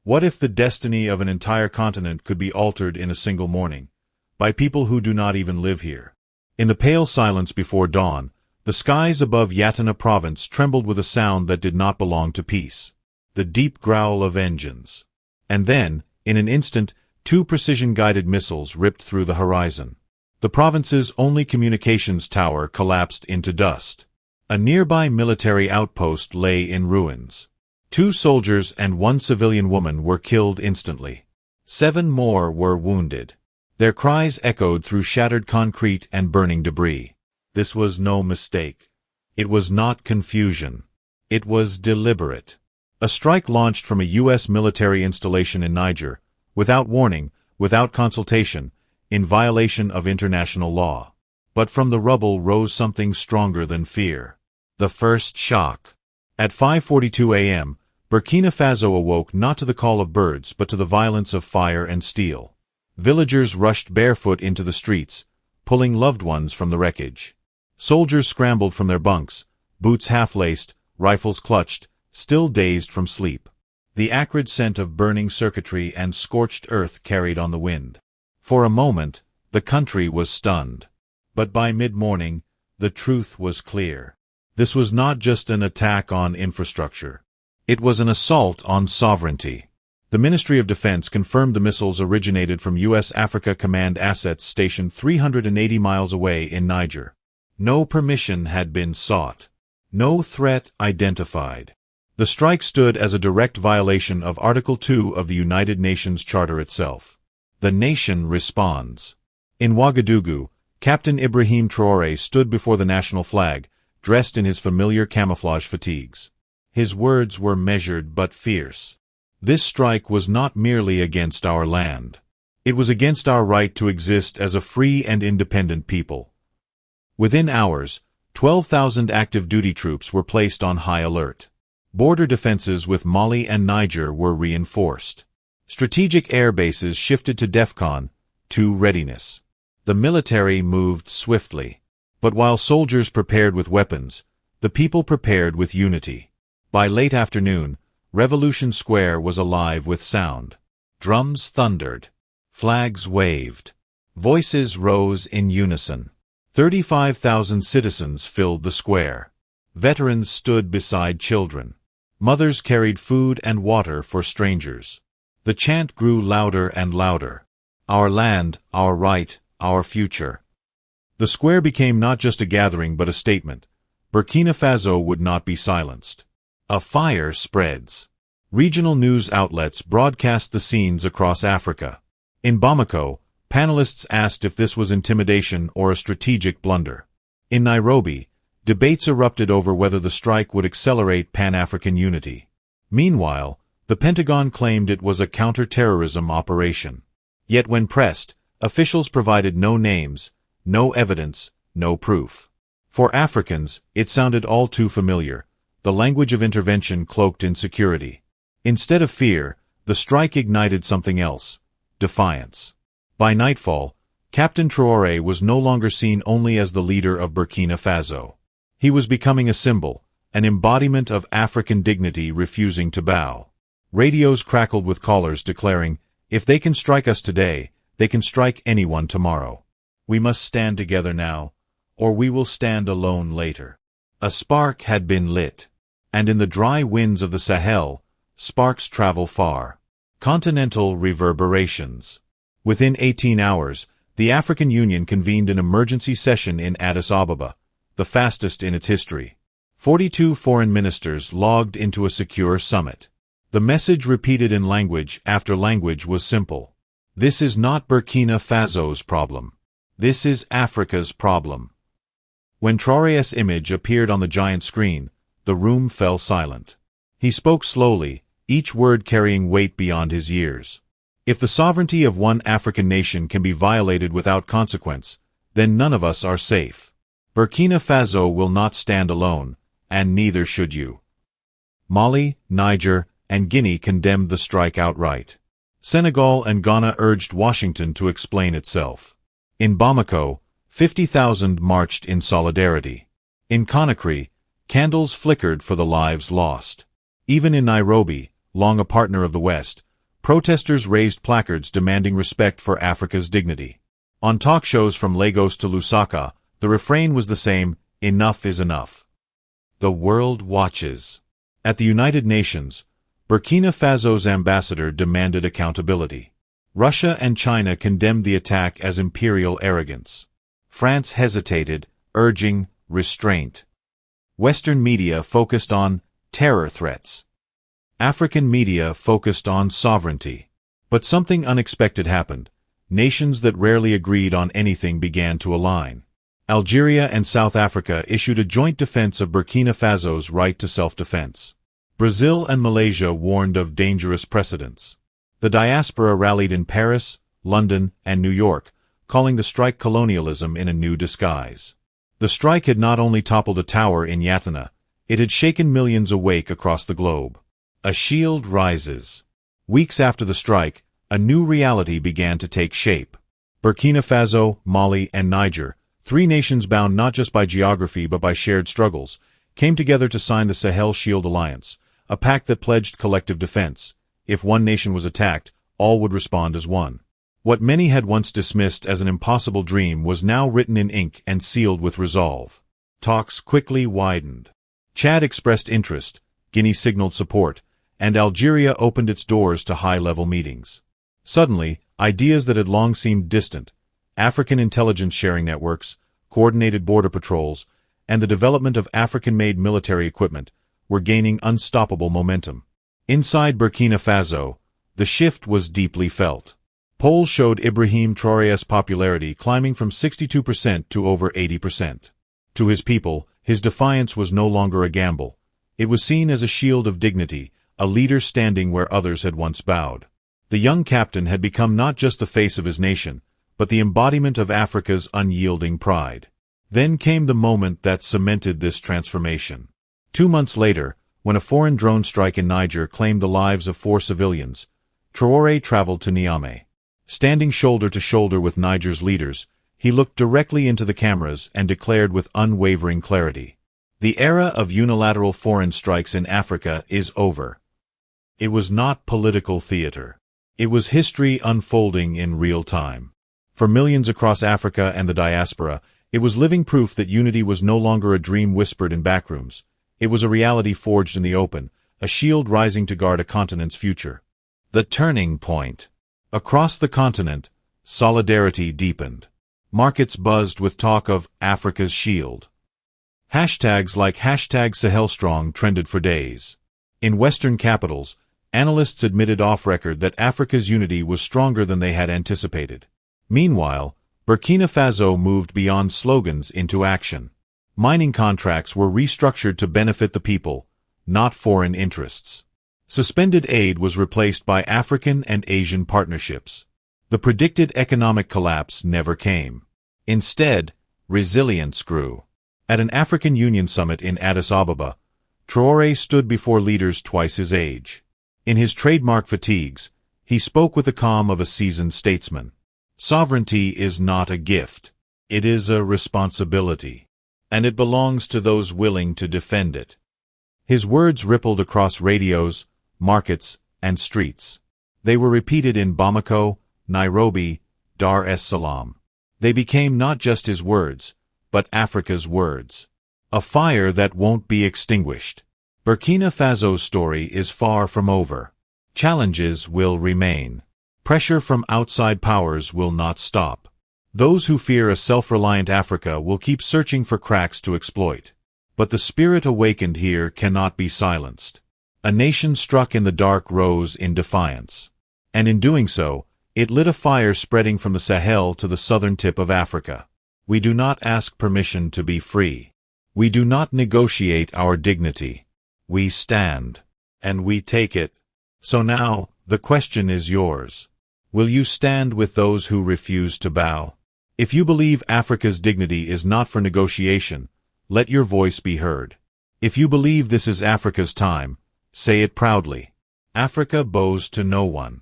What if the destiny of an entire continent could be altered in a single morning, by people who do not even live here? In the pale silence before dawn, the skies above Yatina province trembled with a sound that did not belong to peace. The deep growl of engines. And then, in an instant, 2 precision-guided missiles ripped through the horizon. The province's only communications tower collapsed into dust. A nearby military outpost lay in ruins. 2 soldiers and 1 civilian woman were killed instantly. 7 more were wounded. Their cries echoed through shattered concrete and burning debris. This was no mistake. It was not confusion. It was deliberate. A strike launched from a U.S. military installation in Niger, without warning, without consultation, in violation of international law. But from the rubble rose something stronger than fear. The first shock. At 5:42 a.m., Burkina Faso awoke not to the call of birds but to the violence of fire and steel. Villagers rushed barefoot into the streets, pulling loved ones from the wreckage. Soldiers scrambled from their bunks, boots half-laced, rifles clutched, still dazed from sleep. The acrid scent of burning circuitry and scorched earth carried on the wind. For a moment, the country was stunned. But by mid-morning, the truth was clear. This was not just an attack on infrastructure. It was an assault on sovereignty. The Ministry of Defense confirmed the missiles originated from U.S. Africa Command assets stationed 380 miles away in Niger. No permission had been sought. No threat identified. The strike stood as a direct violation of Article 2 of the United Nations Charter itself. The nation responds. In Ouagadougou, Captain Ibrahim Traoré stood before the national flag, dressed in his familiar camouflage fatigues. His words were measured but fierce. This strike was not merely against our land. It was against our right to exist as a free and independent people. Within hours, 12,000 active duty troops were placed on high alert. Border defenses with Mali and Niger were reinforced. Strategic air bases shifted to DEFCON 2 readiness. The military moved swiftly. But while soldiers prepared with weapons, the people prepared with unity. By late afternoon, Revolution Square was alive with sound. Drums thundered. Flags waved. Voices rose in unison. 35,000 citizens filled the square. Veterans stood beside children. Mothers carried food and water for strangers. The chant grew louder and louder. Our land, our right, our future. The square became not just a gathering but a statement. Burkina Faso would not be silenced. A fire spreads. Regional news outlets broadcast the scenes across Africa. In Bamako, panelists asked if this was intimidation or a strategic blunder. In Nairobi, debates erupted over whether the strike would accelerate Pan-African unity. Meanwhile, the Pentagon claimed it was a counter-terrorism operation. Yet when pressed, officials provided no names, no evidence, no proof. For Africans, it sounded all too familiar, the language of intervention cloaked in security. Instead of fear, the strike ignited something else: defiance. By nightfall, Captain Traoré was no longer seen only as the leader of Burkina Faso. He was becoming a symbol, an embodiment of African dignity refusing to bow. Radios crackled with callers declaring, "If they can strike us today, they can strike anyone tomorrow. We must stand together now, or we will stand alone later." A spark had been lit. And in the dry winds of the Sahel, sparks travel far. Continental reverberations. Within 18 hours, the African Union convened an emergency session in Addis Ababa, the fastest in its history. 42 foreign ministers logged into a secure summit. The message repeated in language after language was simple. This is not Burkina Faso's problem. This is Africa's problem. When Traoré's image appeared on the giant screen, the room fell silent. He spoke slowly, each word carrying weight beyond his years. If the sovereignty of one African nation can be violated without consequence, then none of us are safe. Burkina Faso will not stand alone, and neither should you. Mali, Niger, and Guinea condemned the strike outright. Senegal and Ghana urged Washington to explain itself. In Bamako, 50,000 marched in solidarity. In Conakry, candles flickered for the lives lost. Even in Nairobi, long a partner of the West, Protesters raised placards demanding respect for Africa's dignity. On talk shows from Lagos to Lusaka, the refrain was the same: enough is enough. The world watches. At the United Nations, Burkina Faso's ambassador demanded accountability. Russia and China condemned the attack as imperial arrogance. France hesitated, urging restraint. Western media focused on terror threats. African media focused on sovereignty. But something unexpected happened. Nations that rarely agreed on anything began to align. Algeria and South Africa issued a joint defense of Burkina Faso's right to self-defense. Brazil and Malaysia warned of dangerous precedents. The diaspora rallied in Paris, London, and New York, calling the strike colonialism in a new disguise. The strike had not only toppled a tower in Yatina, it had shaken millions awake across the globe. A shield rises. Weeks after the strike, a new reality began to take shape. Burkina Faso, Mali, and Niger, three nations bound not just by geography but by shared struggles, came together to sign the Sahel Shield Alliance, a pact that pledged collective defense. If one nation was attacked, all would respond as one. What many had once dismissed as an impossible dream was now written in ink and sealed with resolve. Talks quickly widened. Chad expressed interest, Guinea signaled support, and Algeria opened its doors to high-level meetings. Suddenly, ideas that had long seemed distant, African intelligence sharing networks, coordinated border patrols, and the development of African-made military equipment, were gaining unstoppable momentum. Inside Burkina Faso, the shift was deeply felt. Polls showed Ibrahim Traoré's popularity climbing from 62% to over 80%. To his people, his defiance was no longer a gamble. It was seen as a shield of dignity, a leader standing where others had once bowed. The young captain had become not just the face of his nation, but the embodiment of Africa's unyielding pride. Then came the moment that cemented this transformation. 2 months later, when a foreign drone strike in Niger claimed the lives of 4 civilians, Traoré traveled to Niamey. Standing shoulder to shoulder with Niger's leaders, he looked directly into the cameras and declared with unwavering clarity, "The era of unilateral foreign strikes in Africa is over." It was not political theater. It was history unfolding in real time. For millions across Africa and the diaspora, it was living proof that unity was no longer a dream whispered in backrooms. It was a reality forged in the open, a shield rising to guard a continent's future. The turning point. Across the continent, solidarity deepened. Markets buzzed with talk of Africa's shield. Hashtags like #SahelStrong trended for days. In Western capitals, analysts admitted off-record that Africa's unity was stronger than they had anticipated. Meanwhile, Burkina Faso moved beyond slogans into action. Mining contracts were restructured to benefit the people, not foreign interests. Suspended aid was replaced by African and Asian partnerships. The predicted economic collapse never came. Instead, resilience grew. At an African Union summit in Addis Ababa, Traoré stood before leaders twice his age. In his trademark fatigues, he spoke with the calm of a seasoned statesman. Sovereignty is not a gift. It is a responsibility. And it belongs to those willing to defend it. His words rippled across radios, markets, and streets. They were repeated in Bamako, Nairobi, Dar es Salaam. They became not just his words, but Africa's words. A fire that won't be extinguished. Burkina Faso's story is far from over. Challenges will remain. Pressure from outside powers will not stop. Those who fear a self-reliant Africa will keep searching for cracks to exploit. But the spirit awakened here cannot be silenced. A nation struck in the dark rose in defiance. And in doing so, it lit a fire spreading from the Sahel to the southern tip of Africa. We do not ask permission to be free. We do not negotiate our dignity. We stand. And we take it. So now, the question is yours. Will you stand with those who refuse to bow? If you believe Africa's dignity is not for negotiation, let your voice be heard. If you believe this is Africa's time, say it proudly. Africa bows to no one.